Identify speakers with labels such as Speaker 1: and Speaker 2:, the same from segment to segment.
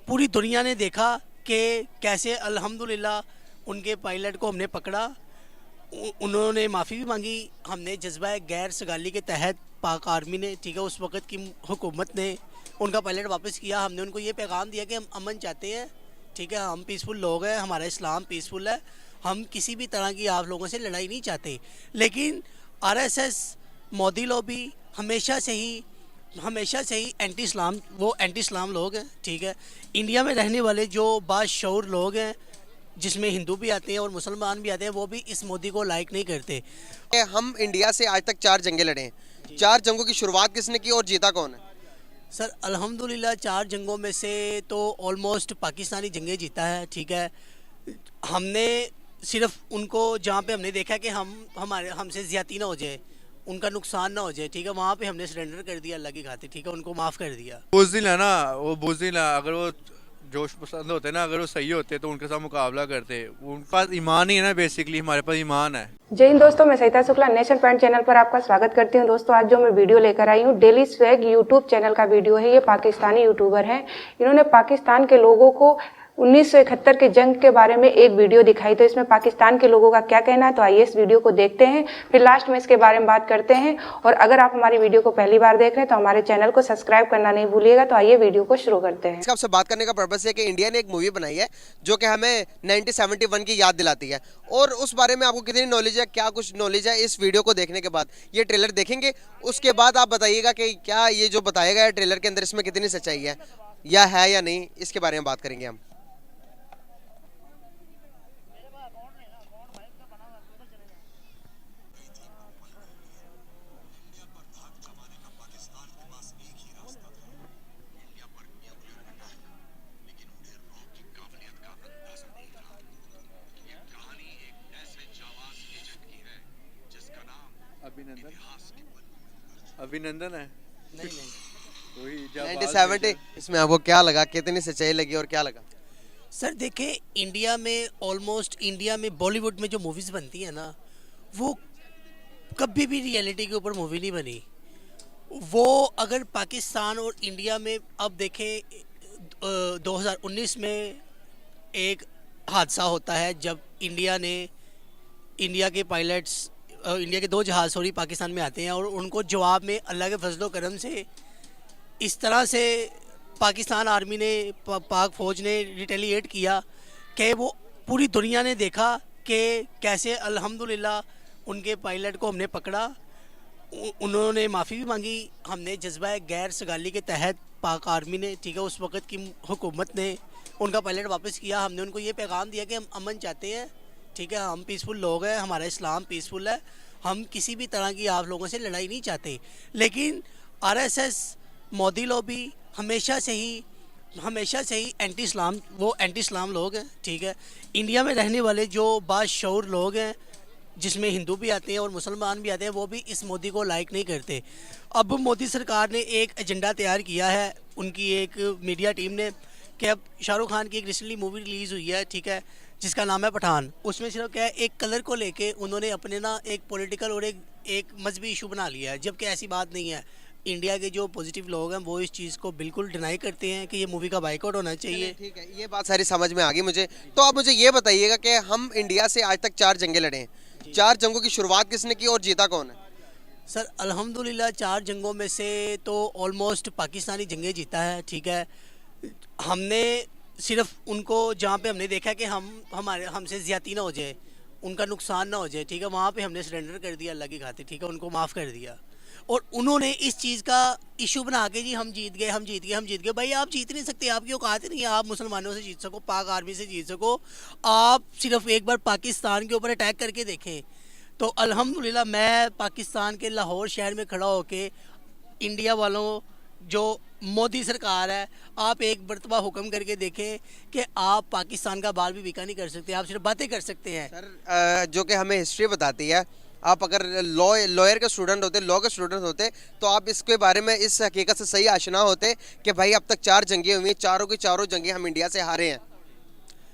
Speaker 1: पूरी दुनिया ने देखा कि कैसे अल्हम्दुलिल्लाह उनके पायलट को हमने पकड़ा। उन्होंने माफ़ी भी मांगी। हमने जज्बा गैर सगाली के तहत पाक आर्मी ने, ठीक है, उस वक़्त की हुकूमत ने उनका पायलट वापस किया। हमने उनको ये पैगाम दिया कि हम अमन चाहते हैं, ठीक है, हम पीसफुल लोग हैं, हमारा इस्लाम पीसफुल है, हम किसी भी तरह की आप लोगों से लड़ाई नहीं चाहते। लेकिन आरएसएस, मोदी लॉबी हमेशा से ही एंटी इस्लाम लोग हैं, ठीक है। इंडिया में रहने वाले जो बाशऊर लोग हैं, जिसमें हिंदू भी आते हैं और मुसलमान भी आते हैं, वो भी इस मोदी को लाइक नहीं करते।
Speaker 2: हम इंडिया से आज तक 4 जंगें लड़े हैं। 4 जंगों की शुरुआत किसने की और जीता कौन है?
Speaker 1: सर अल्हम्दुलिल्लाह 4 जंगों में से तो ऑलमोस्ट पाकिस्तानी जंगें जीता है, ठीक है। हमने सिर्फ उनको जहाँ पे हमने देखा कि हमसे ज़्यादती ना हो जाए, उनका नुकसान ना हो जाए, ठीक है, वहाँ पे हमने सरेंडर कर दिया अल्लाह की खातिर, ठीक है, उनको माफ़ कर दिया।
Speaker 3: बुज़दिल है ना, वो बुज़दिल है। अगर वो जोश पसंद होते ना, अगर वो सही होते तो उनके साथ मुकाबला करते। उनके पास ईमान ही है ना, बेसिकली हमारे पास ईमान है।
Speaker 4: जय हिंद दोस्तों, मैं Savita Shukla nation point channel पर आपका स्वागत करती हूं। दोस्तों आज जो मैं वीडियो लेकर आई हूं, डेली स्वैग यूट्यूब चैनल का वीडियो है। ये पाकिस्तानी यूट्यूबर हैं। इन्होंने पाकिस्तान के लोगों को 1971 के जंग के बारे में एक वीडियो दिखाई। तो इसमें पाकिस्तान के लोगों का क्या कहना है, तो आइए इस वीडियो को देखते हैं, फिर लास्ट में इसके बारे में बात करते हैं। और अगर आप हमारी वीडियो को पहली बार देख रहे हैं तो हमारे चैनल को सब्सक्राइब करना नहीं भूलिएगा। तो आइए वीडियो को शुरू करते हैं।
Speaker 2: आपसे बात करने का पर्पस है कि इंडिया ने एक मूवी बनाई है जो कि हमें 1971 की याद दिलाती है। और उस बारे में आपको कितनी नॉलेज है, क्या कुछ नॉलेज है, इस वीडियो को देखने के बाद, ये ट्रेलर देखेंगे, उसके बाद आप बताइएगा कि क्या ये जो बताया गया है ट्रेलर के अंदर, इसमें कितनी सच्चाई है या नहीं, इसके बारे में बात करेंगे हम।
Speaker 3: अभिनंदन है।
Speaker 1: नहीं
Speaker 3: वही
Speaker 2: 1970 इसमें आपको क्या लगा, कितनी सच्चाई लगी और क्या लगा?
Speaker 1: सर देखिए, इंडिया में बॉलीवुड में जो मूवीज़ बनती है ना, वो कभी भी रियलिटी के ऊपर मूवी नहीं बनी। वो अगर पाकिस्तान और इंडिया में अब देखें, 2019 में एक हादसा होता है जब इंडिया के पायलट्स, इंडिया के 2 जहाज़ सॉरी पाकिस्तान में आते हैं, और उनको जवाब में अल्लाह के फजलो करम से इस तरह से पाकिस्तान आर्मी ने, पाक फ़ौज ने रिटेलिएट किया कि वो पूरी दुनिया ने देखा कि कैसे अल्हम्दुलिल्लाह उनके पायलट को हमने पकड़ा। उन्होंने माफ़ी भी मांगी। हमने जज्बा गैर सगाली के तहत पाक आर्मी ने, ठीक है, उस वक़्त की हुकूमत ने उनका पायलट वापस किया। हमने उनको ये पैगाम दिया कि हम अमन चाहते हैं, ठीक है, हम पीसफुल लोग हैं, हमारा इस्लाम पीसफुल है, हम किसी भी तरह की आप लोगों से लड़ाई नहीं चाहते। लेकिन आरएसएस, मोदी लॉबी हमेशा से ही एंटी इस्लाम लोग हैं, ठीक है। इंडिया में रहने वाले जो बाशऊर लोग हैं, जिसमें हिंदू भी आते हैं और मुसलमान भी आते हैं, वो भी इस मोदी को लाइक नहीं करते। अब मोदी सरकार ने एक एजेंडा तैयार किया है, उनकी एक मीडिया टीम ने, कि अब शाहरुख खान की एक रिसेंटली मूवी रिलीज़ हुई है, ठीक है, जिसका नाम है पठान। उसमें सिर्फ क्या है, एक कलर को लेके उन्होंने अपने ना एक पॉलिटिकल और एक मजहबी इशू बना लिया है, जबकि ऐसी बात नहीं है। इंडिया के जो पॉजिटिव लोग हैं वो इस चीज़ को बिल्कुल डिनाई करते हैं कि ये मूवी का बाइकआउट होना चाहिए।
Speaker 2: ठीक है, ये बात सारी समझ में आ गई मुझे। तो आप मुझे ये बताइएगा कि हम इंडिया से आज तक 4 जंगें लड़े हैं। 4 जंगों की शुरुआत किसने की और जीता कौन है?
Speaker 1: सर अल्हम्दुलिल्लाह 4 जंगों में से तो ऑलमोस्ट पाकिस्तानी जंगें जीता है, ठीक है। हमने सिर्फ उनको जहाँ पे हमने देखा कि हमसे ज़्यादती ना हो जाए, उनका नुकसान ना हो जाए, ठीक है, वहाँ पे हमने सरेंडर कर दिया अल्लाह की खातिर, ठीक है, उनको माफ़ कर दिया। और उन्होंने इस चीज़ का इशू बना के, जी हम जीत गए। भाई आप जीत नहीं सकते, आपकी औकात नहीं है आप मुसलमानों से जीत सको, पाक आर्मी से जीत सको। आप सिर्फ एक बार पाकिस्तान के ऊपर अटैक करके देखें। तो अल्हम्दुलिल्लाह मैं पाकिस्तान के लाहौर शहर में खड़ा होके इंडिया वालों, जो मोदी सरकार है, आप एक मरतबा हुक्म करके देखें कि आप पाकिस्तान का बाल भी बिका नहीं कर सकते, आप सिर्फ बातें कर सकते हैं।
Speaker 2: सर जो कि हमें हिस्ट्री बताती है, आप अगर लॉयर के स्टूडेंट होते, लॉ के स्टूडेंट होते, तो आप इसके बारे में, इस हकीकत से सही आशना होते कि भाई अब तक 4 जंगें हुई हैं, चारों की चारों जंगें हम इंडिया से हारे हैं।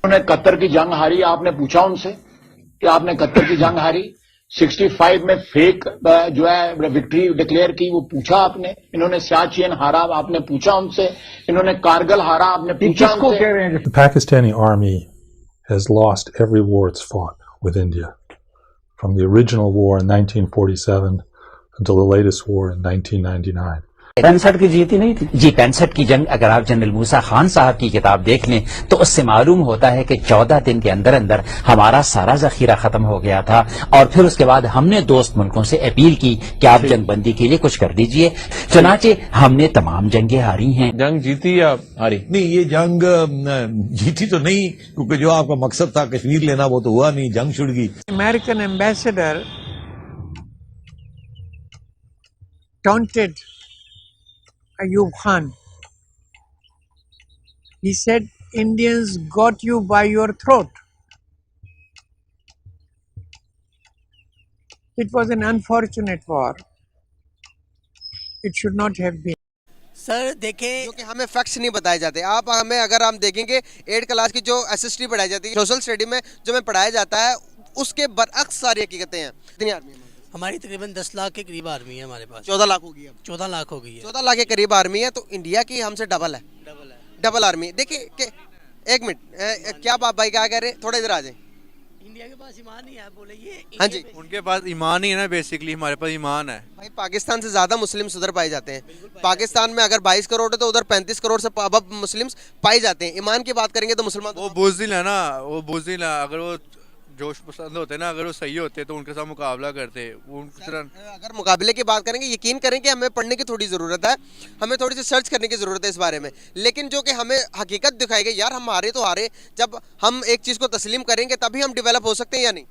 Speaker 5: उन्होंने 71 की जंग हारी। आपने पूछा उनसे कि आपने 71 की जंग हारी? 65 में फेक जो है विक्ट्री डिक्लेयर की, वो पूछा आपने? इन्होंने सियाचिन हारा, आपने पूछा उनसे? इन्होंने कारगिल हारा, आपने पूछा उनसे?
Speaker 6: The Pakistani army has lost every war it's fought with India, from the original war in 1947 until the latest war in 1999.
Speaker 7: 65 की जीती नहीं थी जी। 65 की जंग अगर आप जनरल मूसा खान साहब की किताब देख लें तो उससे मालूम होता है कि 14 दिन के अंदर अंदर हमारा सारा जखीरा खत्म हो गया था। और फिर उसके बाद हमने दोस्त मुल्कों से अपील की कि आप जंगबंदी के लिए कुछ कर दीजिए। चुनाचे हमने तमाम जंगें हारी हैं।
Speaker 8: जंग जीती या हारी?
Speaker 9: नहीं, ये जंग जीती तो नहीं, क्योंकि जो आपका मकसद था कश्मीर लेना वो तो हुआ नहीं, जंग छुड़ गई।
Speaker 10: American ambassador taunted Ayub Khan. He said, Indians got you by your throat. It was an unfortunate war. It should not have been.
Speaker 1: Sir देखें,
Speaker 2: जो कि हमें फैक्ट्स नहीं बताए जाते। आप हमें अगर हम देखेंगे 8 क्लास की जो SST पढ़ाई जाती है, सोशल स्टडी में जो हमें पढ़ाया जाता है, उसके बरअक्स सारी हकीकतें हैं। कितनी आर्मी है
Speaker 1: हमारी? तकरीबन 10 लाख के करीब आर्मी है हमारे पास।
Speaker 2: 14 लाख होगी अब।
Speaker 1: 14 लाख हो गई है।
Speaker 2: 14 लाख के करीब आर्मी है, तो इंडिया की हमसे डबल है। Double army. देखिए कि एक मिनट, क्या बात भाई क्या कह रहे हैं? थोड़ा इधर आ जाए।
Speaker 1: इंडिया के पास ईमान नहीं है, बोले ये।
Speaker 2: हाँ जी,
Speaker 3: उनके पास ईमान ही है ना, बेसिकली हमारे पास ईमान है।
Speaker 2: भाई पाकिस्तान से ज्यादा मुस्लिम उधर पाए जाते हैं। पाकिस्तान में अगर 22 करोड़ है तो उधर 35 करोड़ से अब मुस्लिम्स पाए जाते हैं। ईमान की बात करेंगे तो मुसलमान
Speaker 3: वो बुज़दिल है ना, वो बुज़दिल है। अगर वो जोश पसंद होते ना, अगर वो सही होते तो उनके साथ मुकाबला करते। उनकी तरह
Speaker 2: अगर मुकाबले की बात करेंगे, यकीन करें कि हमें पढ़ने की थोड़ी ज़रूरत है, हमें थोड़ी सी सर्च करने की ज़रूरत है इस बारे में। लेकिन जो कि हमें हकीकत दिखाई गई, यार हम हारे तो हारे, जब हम एक चीज़ को तस्लीम करेंगे तभी हम डेवलप हो सकते हैं या नहीं?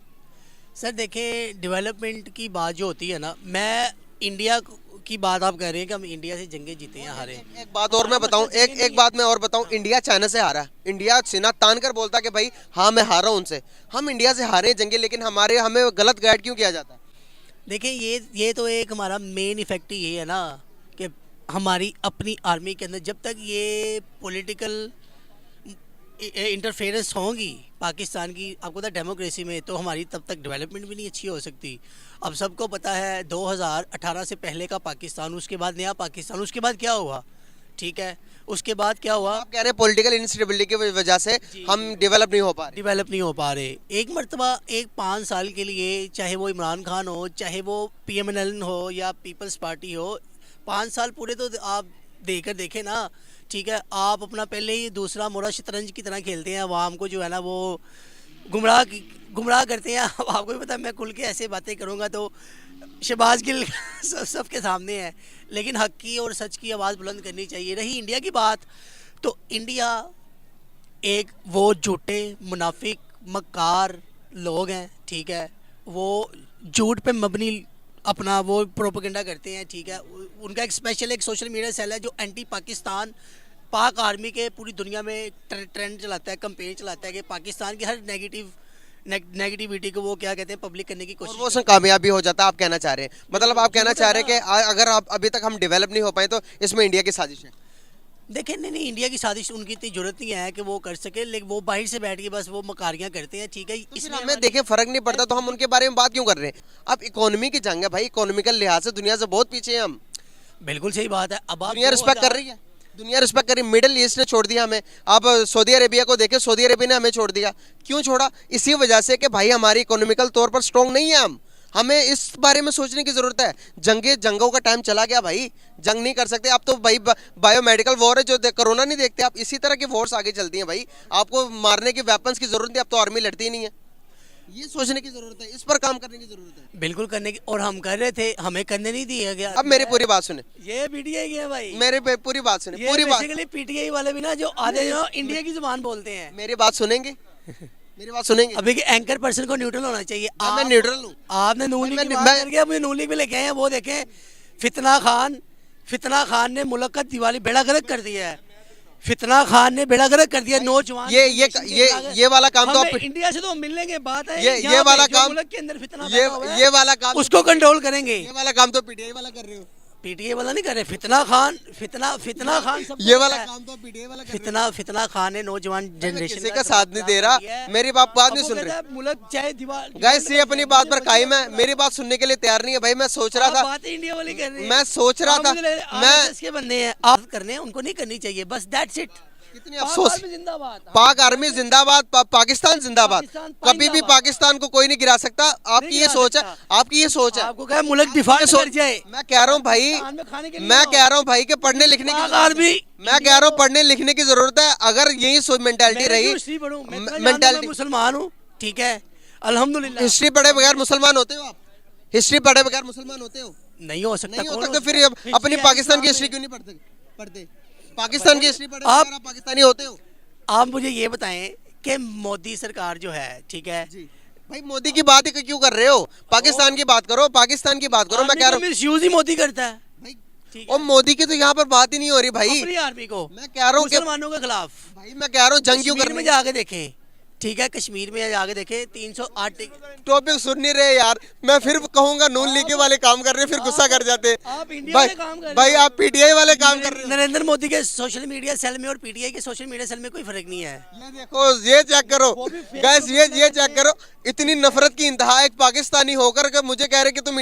Speaker 1: सर देखें, डेवलपमेंट की बात जो होती है ना, मैं इंडिया की बात आप कह रहे हैं कि हम इंडिया से जंगे जीते हैं, हारे।
Speaker 2: एक बात और मैं बताऊं, एक बात मैं और बताऊं, इंडिया चाइना से हारा। इंडिया सीना तान कर बोलता कि भाई हाँ मैं हारा हूं उनसे। हम इंडिया से हारे जंगे, लेकिन हमें गलत गाइड क्यों किया जाता है?
Speaker 1: देखिए, ये तो एक हमारा मेन इफेक्ट ही है ना, कि हमारी अपनी आर्मी के अंदर जब तक ये पॉलिटिकल इंटरफेरेंस होंगी पाकिस्तान की, आपको पता है डेमोक्रेसी में, तो हमारी तब तक डेवलपमेंट भी नहीं अच्छी हो सकती। अब सबको पता है 2018 से पहले का पाकिस्तान, उसके बाद नया पाकिस्तान, उसके बाद क्या हुआ? ठीक है, उसके बाद क्या हुआ?
Speaker 2: आप कह रहे हैं पॉलिटिकल इंस्टेबिलिटी की वजह से हम डेवलप नहीं हो पा रहे। एक
Speaker 1: मरतबा 5 साल के लिए, चाहे वो इमरान खान हो, चाहे वो PMNL हो या पीपल्स पार्टी हो, 5 साल पूरे तो आप देकर देखें ना। ठीक है, आप अपना पहले ही दूसरा मोरा शतरंज की तरह खेलते हैं, आवाम को जो है ना वो गुमराह करते हैं। अब आपको भी पता है, मैं खुल के ऐसे बातें करूँगा तो शहबाज गिल सबके सामने है, लेकिन हक की और सच की आवाज़ बुलंद करनी चाहिए। रही इंडिया की बात, तो इंडिया एक वो झूठे मुनाफिक मक्कार लोग हैं। ठीक है, वो झूठ पे मबनी अपना वो प्रोपेगेंडा करते हैं। ठीक है, उनका एक स्पेशल एक सोशल मीडिया सेल है जो एंटी पाकिस्तान पाक आर्मी के पूरी दुनिया में ट्रेंड चलाता है, कैंपेन चलाता है कि पाकिस्तान की हर नेगेटिविटी को वो क्या कहते हैं पब्लिक करने की कोशिश,
Speaker 2: वो उसमें कामयाबी हो जाता है। आप कहना चाह रहे हैं, मतलब आप कहना चाह रहे हैं कि अगर आप अभी तक हम डेवलप नहीं हो पाए तो इसमें इंडिया की साजिश है?
Speaker 1: देखें, नहीं, इंडिया की साजिश उनकी इतनी जरूरत नहीं है कि वो कर सके, लेकिन वो बाहर से बैठ के बस वो मकारियाँ करते हैं। ठीक है,
Speaker 2: तो इसमें हमें देखें फर्क नहीं पड़ता, तो हम उनके बारे में बात क्यों कर रहे हैं? अब इकोनॉमी की जंग है भाई, इकोनॉमिकल लिहाज से दुनिया से बहुत पीछे हैं हम।
Speaker 1: बिल्कुल सही बात है। अब
Speaker 2: दुनिया रिस्पेक्ट कर रही है, दुनिया रिस्पेक्ट कर रही है। मिडिल ईस्ट ने छोड़ दिया हमें। आप सऊदी अरेबिया को देखें, सऊदी अरेबिया ने हमें छोड़ दिया। क्यों छोड़ा? इसी वजह से कि भाई हमारी इकोनॉमिकल तौर पर स्ट्रॉन्ग नहीं है। हमें इस बारे में सोचने की ज़रूरत है। जंगों का टाइम चला गया भाई, जंग नहीं कर सकते। अब तो भाई बायोमेडिकल वॉर है, जो कोरोना नहीं देखते आप, इसी तरह की वॉर्स आगे चलती हैं भाई। आपको मारने की वेपन्स की ज़रूरत नहीं, अब तो आर्मी लड़ती ही नहीं है। ये सोचने की ज़रूरत है, इस पर काम करने की ज़रूरत है।
Speaker 1: बिल्कुल करने की, और हम कर रहे थे, हमें करने नहीं दिया गया।
Speaker 2: अब मेरी पूरी बात सुने,
Speaker 1: ये PTI की है भाई,
Speaker 2: मेरे पूरी बात सुने, पूरी बात।
Speaker 1: PTI वाले भी ना जो आधे जो इंडिया की जुबान बोलते हैं,
Speaker 2: मेरी बात सुनेंगे? मेरी बात सुनेंगे?
Speaker 1: अभी के एंकर पर्सन को न्यूट्रल होना चाहिए।
Speaker 2: मैं न्यूट्रल हूँ।
Speaker 1: आपने नून लीग की बात करके मुझे नून लीग में लेके आए हैं। वो देखें, फितना खान ने मुल्क का दिवाली बेड़ा गर्क कर दिया है। फितना खान ने बेड़ा गर्क कर दिया। नौजवान
Speaker 2: ये वाला काम तो
Speaker 1: इंडिया से तो मिल लेंगे, बात है
Speaker 2: ये वाला काम
Speaker 1: मुल्क के अंदर फितना
Speaker 2: ये वाला काम
Speaker 1: उसको कंट्रोल करेंगे।
Speaker 2: ये वाला काम तो PTI वाला कर रहे हो।
Speaker 1: पीटीए वाला नहीं कर रहे, फितना खान सब
Speaker 2: ये वाला काम तो पीटीआई वाला कर रहे हैं।
Speaker 1: फितना खान है नौजवान जनरेशन
Speaker 2: किसी का साथ नहीं दे रहा, मेरी बात नहीं सुन रहे।
Speaker 1: मुल्क चाहे दीवार
Speaker 2: गाइस ये अपनी बात पर कायम है, मेरी बात सुनने के लिए तैयार नहीं है भाई। मैं सोच रहा था,
Speaker 1: बात इंडिया वाली कर रही है।
Speaker 2: मैं सोच रहा था, मैं
Speaker 1: इसके बंदे हैं, आप करने हैं, उनको नहीं करनी चाहिए, बस दैट्स इट।
Speaker 2: कितनी अफसोस। पाक आर्मी जिंदाबाद, पाकिस्तान जिंदाबाद। कभी भी पाकिस्तान को कोई नहीं गिरा सकता। आपकी ये सोच है, आपकी ये सोच है।
Speaker 1: आपको क्या मुल्क डिफा कर जाए।
Speaker 2: मैं कह रहा हूँ भाई, मैं कह रहा हूँ भाई कि पढ़ने लिखने की, मैं कह रहा हूँ पढ़ने लिखने की जरूरत है। अगर यही सोच मेंटालिटी रही, मेंटालिटी,
Speaker 1: मुसलमान हूँ, ठीक है, अल्हम्दुलिल्लाह।
Speaker 2: हिस्ट्री पढ़े बगैर मुसलमान होते हो आप? हिस्ट्री पढ़े बगैर मुसलमान होते हो?
Speaker 1: नहीं हो सकता।
Speaker 2: नहीं हो सकता। फिर अपनी पाकिस्तान की हिस्ट्री क्यों नहीं पढ़ते? पाकिस्तान की हिस्ट्री पढ़े आप पाकिस्तानी होते हो?
Speaker 1: आप मुझे ये बताएं कि मोदी सरकार जो है, ठीक है
Speaker 2: जी भाई, मोदी की बात ही क्यों कर रहे हो? पाकिस्तान की बात करो, पाकिस्तान की बात करो। मैं कह रहा हूँ
Speaker 1: मिसयूज ही मोदी करता है
Speaker 2: भाई, और मोदी की तो यहाँ पर बात ही नहीं हो रही भाई।
Speaker 1: अपनी आर्मी को
Speaker 2: मैं कह रहा हूँ
Speaker 1: मुसलमानों के खिलाफ
Speaker 2: भाई, मैं कह रहा हूँ जंग क्यों कर
Speaker 1: कश्मीर में जाके देखें, ठीक है, कश्मीर में जाके देखें 308
Speaker 2: टॉपिक सुन नहीं रहे यार। मैं फिर कहूंगा नून लीग वाले काम कर रहे हैं, फिर गुस्सा कर जाते हैं।
Speaker 1: आप इंडिया वाले काम कर रहे हैं।
Speaker 2: भाई आप पीटीआई वाले काम कर रहे हैं।
Speaker 1: नरेंद्र मोदी के सोशल मीडिया सेल में और पीटीआई के सोशल मीडिया सेल में कोई फर्क नहीं है।
Speaker 2: ये देखो, ये चेक करो गाइस, ये चेक करो। इतनी नफरत की इंतहा एक पाकिस्तानी होकर के मुझे कह रहे कि तुम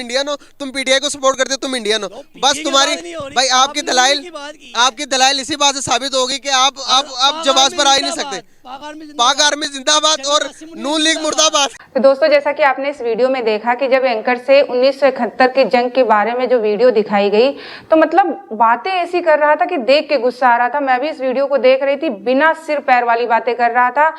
Speaker 2: इंडियन हो, तुम पीटीआई को सपोर्ट करते हो, तुम इंडियन हो। बस तुम्हारी भाई आपकी दलाइल इसी बात से साबित होगी कि आप जवाब पर आ ही नहीं सकते। पाक आर्मी जिंदाबाद और नून लीग मुर्दाबाद।
Speaker 4: तो दोस्तों, जैसा कि आपने इस वीडियो में देखा कि जब एंकर से 1971 की जंग के बारे में जो वीडियो दिखाई गई, तो मतलब बातें ऐसी कर रहा था कि देख के गुस्सा आ रहा था। मैं भी इस वीडियो को देख रही थी, बिना सिर पैर वाली बातें कर रहा था।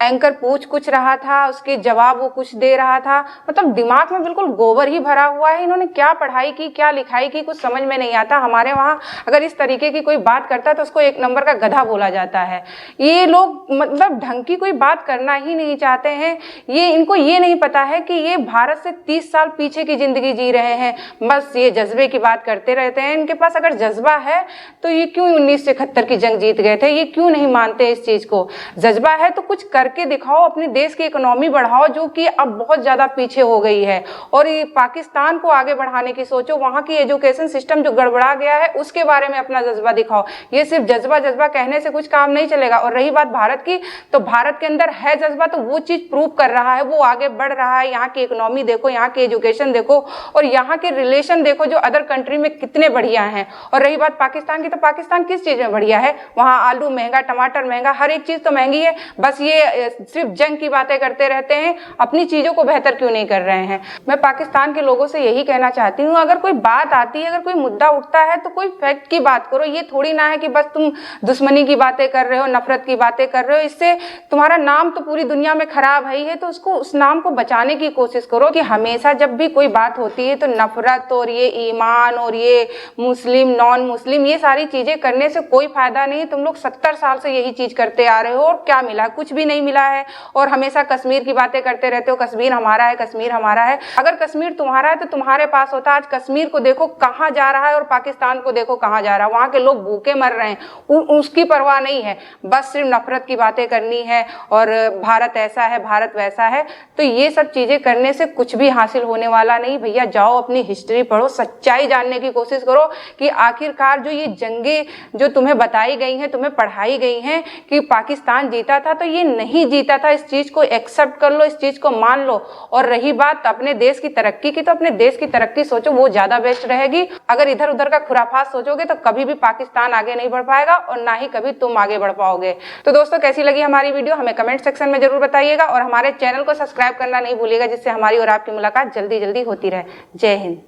Speaker 4: एंकर पूछ कुछ रहा था, उसके जवाब वो कुछ दे रहा था। मतलब दिमाग में बिल्कुल गोबर ही भरा हुआ है। इन्होंने क्या पढ़ाई की, क्या लिखाई की, कुछ समझ में नहीं आता। हमारे वहाँ अगर इस तरीके की कोई बात करता है तो उसको 1 नंबर का गधा बोला जाता है। ये लोग मतलब ढंग की कोई बात करना ही नहीं चाहते हैं। इनको ये नहीं पता है कि ये भारत से 30 साल पीछे की जिंदगी जी रहे हैं। बस ये जज्बे की बात करते रहते हैं। इनके पास अगर जज्बा है तो ये क्यों 1971 की जंग जीत गए थे? ये क्यों नहीं मानते इस चीज को? जज्बा है तो कुछ करके दिखाओ, अपने देश की इकोनॉमी बढ़ाओ जो कि अब बहुत ज्यादा पीछे हो गई है, और ये पाकिस्तान को आगे बढ़ाने की सोचो। वहां की एजुकेशन सिस्टम जो गड़बड़ा गया है उसके बारे में अपना जज्बा दिखाओ। ये सिर्फ जज्बा कहने से कुछ काम नहीं चलेगा। और रही बात भारत की, तो भारत के अंदर है जज्बा, तो वो चीज प्रूव कर रहा है, वो आगे बढ़ रहा है। यहाँ की इकोनॉमी देखो, यहाँ की एजुकेशन देखो, और यहाँ के रिलेशन देखो जो अदर कंट्री में कितने बढ़िया हैं। और रही बात पाकिस्तान की, तो पाकिस्तान किस चीज में बढ़िया है? वहाँ आलू महंगा, टमाटर महंगा, हर एक चीज तो महंगी है। बस ये सिर्फ जंग की बातें करते रहते हैं, अपनी चीजों को बेहतर क्यों नहीं कर रहे हैं? मैं पाकिस्तान के लोगों से यही कहना चाहती हूँ, अगर कोई बात आती है, अगर कोई मुद्दा उठता है तो कोई फैक्ट की बात करो। ये थोड़ी ना है कि बस तुम दुश्मनी की बातें कर रहे हो, नफरत की बातें कर रहे हो। इससे तुम्हारा नाम तो पूरी दुनिया में खराब है तो उसको, उस नाम को बचाने की कोशिश करो। कि हमेशा जब भी कोई बात होती है तो नफरत और ये ईमान और ये मुस्लिम नॉन मुस्लिम, ये सारी चीजें करने से कोई फायदा नहीं। तुम लोग 70 साल से यही चीज करते आ रहे हो और क्या मिला? कुछ भी नहीं मिला है। और हमेशा कश्मीर की बातें करते रहते हो, कश्मीर हमारा है, कश्मीर हमारा है। अगर कश्मीर तुम्हारा है तो तुम्हारे पास होता। आज कश्मीर को देखो कहाँ जा रहा है और पाकिस्तान को देखो कहाँ जा रहा है। वहाँ के लोग भूखे मर रहे हैं, उसकी परवाह नहीं है। बस सिर्फ नफरत की बातें करनी है और भारत ऐसा है, भारत वैसा है। तो ये सब चीजें करने से कुछ भी हासिल होने वाला नहीं। भैया जाओ अपनी हिस्ट्री पढ़ो, सच्चाई जानने की कोशिश करो कि आखिरकार जो ये जंगें जो तुम्हें बताई गई हैं, तुम्हें पढ़ाई गई हैं कि पाकिस्तान जीता था, तो ये नहीं जीता था। इस चीज को एक्सेप्ट कर लो, इस चीज को मान लो। और रही बात अपने देश की तरक्की की, तो अपने देश की तरक्की सोचो, वो ज्यादा बेस्ट रहेगी। अगर इधर उधर का खुराफात सोचोगे तो कभी भी पाकिस्तान आगे नहीं बढ़ पाएगा और ना ही कभी तुम आगे बढ़ पाओगे। तो दोस्तों, कैसी लगी हमारी वीडियो हमें कमेंट सेक्शन में जरूर बताइएगा और हमारे चैनल को सब्सक्राइब करना नहीं भूलिएगा, जिससे हमारी और आपकी मुलाकात जल्दी होती रहे। जय हिंद।